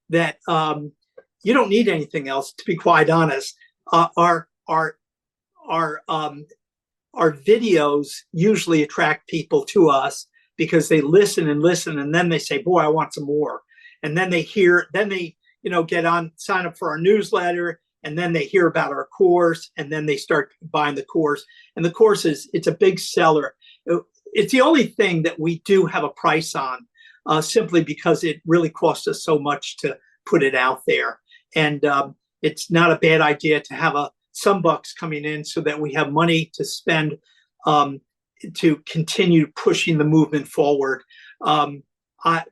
that you don't need anything else, to be quite honest. Our videos usually attract people to us because they listen and listen, and then they say, boy, I want some more. And then they get on, sign up for our newsletter, and then they hear about our course, and then they start buying the course. And the course it's a big seller. It's the only thing that we do have a price on, simply because it really costs us so much to put it out there. And it's not a bad idea to have some bucks coming in so that we have money to spend to continue pushing the movement forward.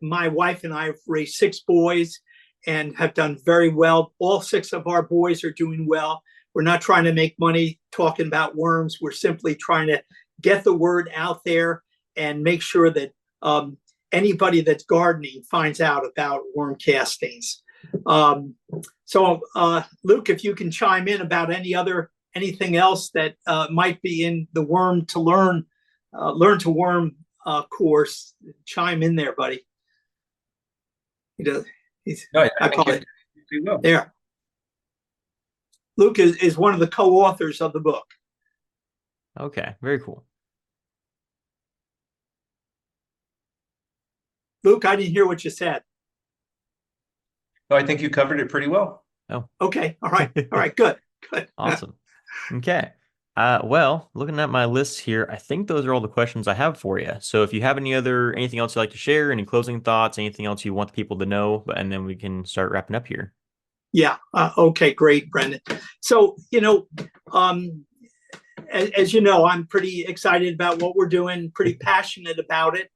My wife and I have raised 6 boys and have done very well. All 6 of our boys are doing well. We're not trying to make money talking about worms. We're simply trying to get the word out there and make sure that anybody that's gardening finds out about worm castings. Um, Luke, if you can chime in about anything else that might be in the Learn to Worm course, chime in there, buddy. He does. No, I think call it you will. there. Luke is one of the co-authors of the book. Okay, very cool. Luke, I didn't hear what you said. No, I think you covered it pretty well. Oh, okay. All right. Good. Awesome. Okay. Well, looking at my list here, I think those are all the questions I have for you. So if you have anything else you'd like to share, any closing thoughts, anything else you want the people to know, and then we can start wrapping up here. Yeah. Okay. Great, Brendan. So, as you know, I'm pretty excited about what we're doing, pretty passionate about it.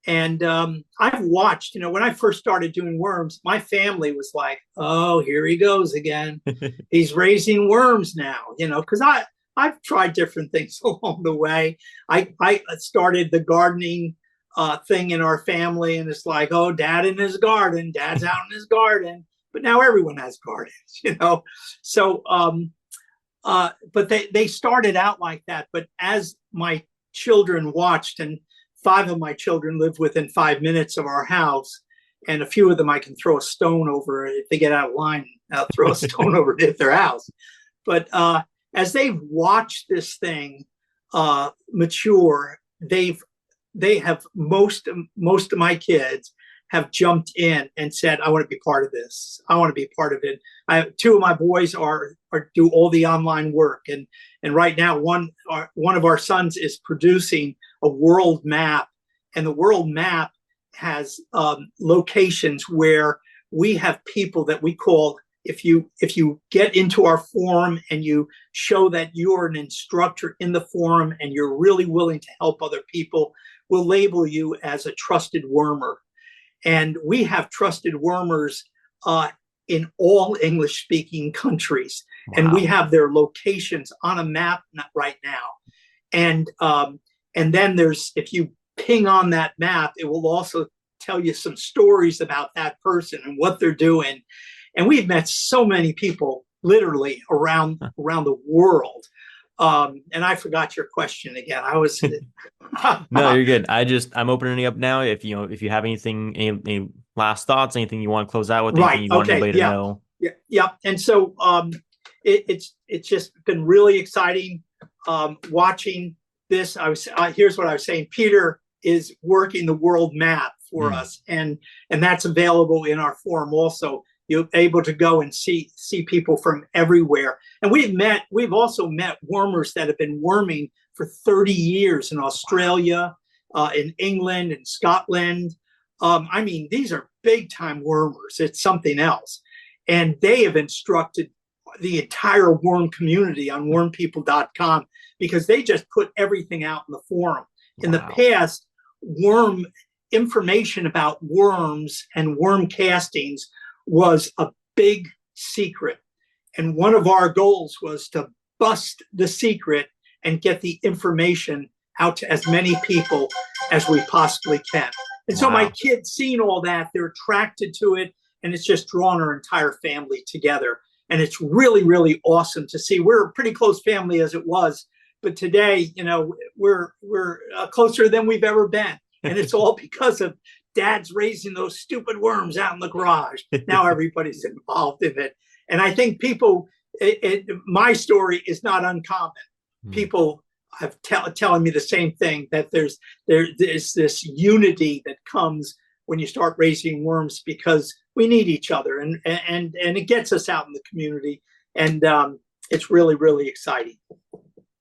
And I've watched, when I first started doing worms, my family was like, oh, here he goes again. He's raising worms now, because I've tried different things along the way. I started the gardening thing in our family, and it's like, oh, dad in his garden, dad's out in his garden. But now everyone has gardens, So, but they started out like that. But as my children watched, and 5 of my children live within 5 minutes of our house, and a few of them I can throw a stone over if they get out of line. I'll throw a stone over to hit their house. But as they've watched this thing mature, they have most of my kids have jumped in and said, I want to be part of this. I want to be part of it. 2 of my boys do all the online work. And right now, one of our sons is producing a world map. And the world map has locations where we have people that we call, if you get into our forum and you show that you're an instructor in the forum and you're really willing to help other people, we'll label you as a trusted wormer. And we have trusted wormers in all English-speaking countries. Wow. And we have their locations on a map right now. And then if you ping on that map, it will also tell you some stories about that person and what they're doing. And we've met so many people literally around the world. And I forgot your question again. I was No, you're good. I'm opening it up now. If you have any last thoughts, anything you want to close out with, anything you want anybody to know. Yeah. And so it's just been really exciting watching this. Here's what I was saying. Peter is working the world map for us, and that's available in our forum also. You're able to go and see people from everywhere. And we've also met wormers that have been worming for 30 years in Australia, in England, and Scotland. These are big time wormers. It's something else. And they have instructed the entire worm community on wormpeople.com because they just put everything out in the forum. In the past, worm information about worms and worm castings was a big secret. And one of our goals was to bust the secret and get the information out to as many people as we possibly can. And so my kids seeing all that, they're attracted to it, and it's just drawn our entire family together. And it's really, really awesome to see. We're a pretty close family as it was, but today, we're closer than we've ever been. And it's all because of Dad's raising those stupid worms out in the garage. Now everybody's involved in it. And I think my story is not uncommon. People have telling me the same thing, that there's this unity that comes when you start raising worms, because we need each other, and it gets us out in the community. And it's really, really exciting.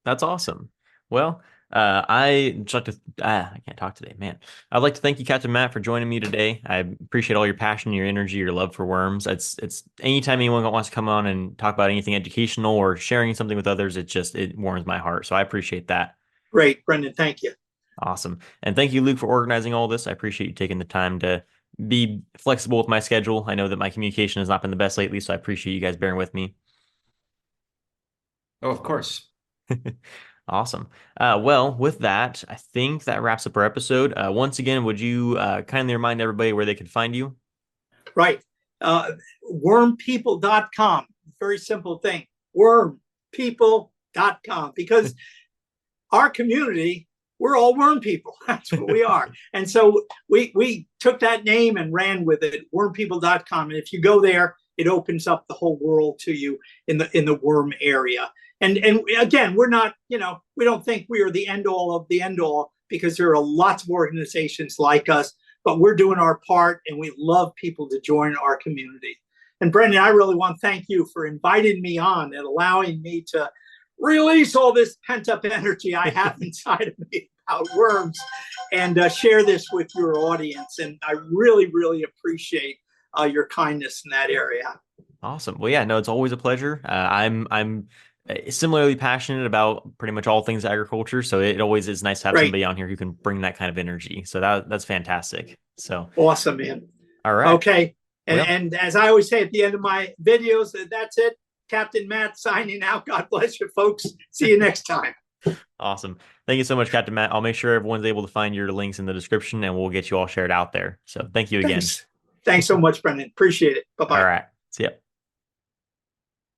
That's awesome. Well, I can't talk today, man. I'd like to thank you, Captain Matt, for joining me today. I appreciate all your passion, your energy, your love for worms. It's anytime anyone wants to come on and talk about anything educational or sharing something with others, it warms my heart. So I appreciate that. Great, Brendan. Thank you. Awesome. And thank you, Luke, for organizing all this. I appreciate you taking the time to be flexible with my schedule. I know that my communication has not been the best lately, so I appreciate you guys bearing with me. Oh, of course. Awesome. Well, with that, I think that wraps up our episode. Once again, would you kindly remind everybody where they can find you? Right. wormpeople.com. Very simple thing. Wormpeople.com. Because our community, we're all worm people. That's what we are. And so we took that name and ran with it, wormpeople.com. And if you go there, it opens up the whole world to you in the worm area. And again, we're not, we don't think we are the end all of the end all, because there are lots of organizations like us, but we're doing our part, and we love people to join our community. And Brendan, I really want to thank you for inviting me on and allowing me to release all this pent-up energy I have inside of me about worms, and share this with your audience. And I really, really appreciate your kindness in that area. Awesome. Well, yeah, no, it's always a pleasure. I'm similarly passionate about pretty much all things agriculture, so it always is nice to have somebody on here who can bring that kind of energy. So that's fantastic. So awesome, man. All right. Okay. And as I always say at the end of my videos, that's it. Captain Matt signing out. God bless you, folks. See you next time. Awesome. Thank you so much, Captain Matt. I'll make sure everyone's able to find your links in the description, and we'll get you all shared out there. So thank you again. Thanks so much, Brendan. Appreciate it. Bye-bye. All right. See ya.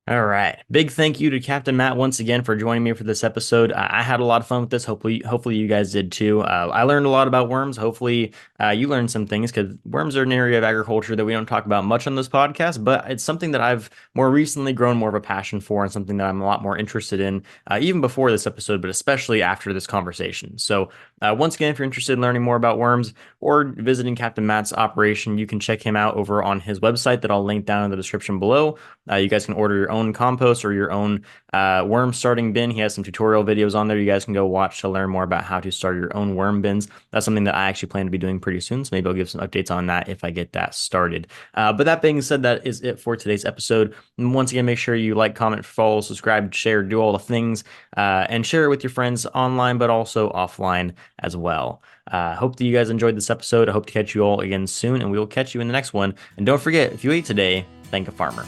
All right. Big thank you to Captain Matt once again for joining me for this episode. I had a lot of fun with this. Hopefully you guys did too. I learned a lot about worms. Hopefully you learned some things, because worms are an area of agriculture that we don't talk about much on this podcast, but it's something that I've more recently grown more of a passion for, and something that I'm a lot more interested in, even before this episode, but especially after this conversation. So once again, if you're interested in learning more about worms or visiting Captain Matt's operation, you can check him out over on his website that I'll link down in the description below. You guys can order your own compost or your own worm starting bin. He has some tutorial videos on there you guys can go watch to learn more about how to start your own worm bins. That's something that I actually plan to be doing pretty soon, so maybe I'll give some updates on that if I get that started. But that being said, that is it for today's episode. And once again, make sure you like, comment, follow, subscribe, share, do all the things, and share it with your friends online, but also offline as well. Hope that you guys enjoyed this episode. I hope to catch you all again soon, and we will catch you in the next one. And don't forget, if you ate today, thank a farmer.